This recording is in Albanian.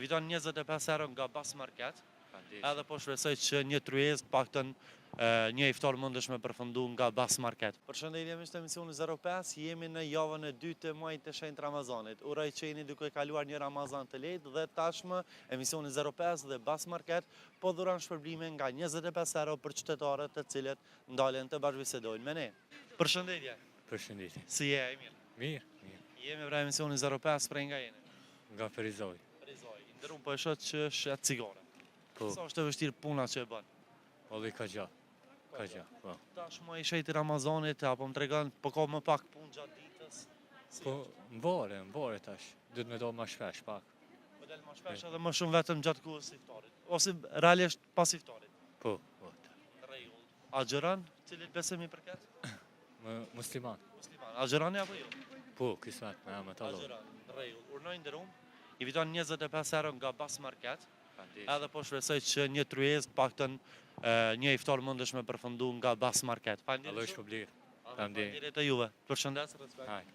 fiton 25 euro nga Bas Market. Edhe po shpresoj që një tryezë paktën një iftar mundesh me përfundu nga Bas Market. Përshëndetje miq të emisionit 05, jemi në javën e dytë të muajit të shenjtë Ramazanit. Uroj që jeni duke kaluar një Ramazan të lehtë dhe tashmë emisioni 05 dhe Bas Market po dhuron shpërblime nga 25 euro për qytetarët të cilët ndalen të bashkëbisedojnë me ne. Përshëndetje. Përshëndetje. Si je, Emir? Mirë. Jemi pra emisioni 05 prej nga jeni? Nga Ferizoj. Ferizoj. Ndërun po e shoh që shet cigare. Po. Sa është e vështirë puna që e bën? Olli ka gjatë. Ka gjatë, po. Tash më i shejti Ramazanit, apo më tregon, po ka më pak punë gjatë ditës. Po, mbore tash. Duhet me do më shpesh pak. Po del më shpesh edhe më shumë vetëm gjatë kohës së iftarit. Ose realisht pas iftarit. Po. Në rregull. Agjeron, cilit besëm i përket? Musliman. Musliman. Agjeroni apo jo? Po, kismet me amet Allah. Agjeron. Në rregull. Urnoj nderum. I fiton 25 euro nga Bas Market. Edhe po shpresoj që një tryezë paktën një iftar mundesh me përfundu nga Bas Market. Allah shpërblir. Faleminderit e juve. Përshëndes, respekt.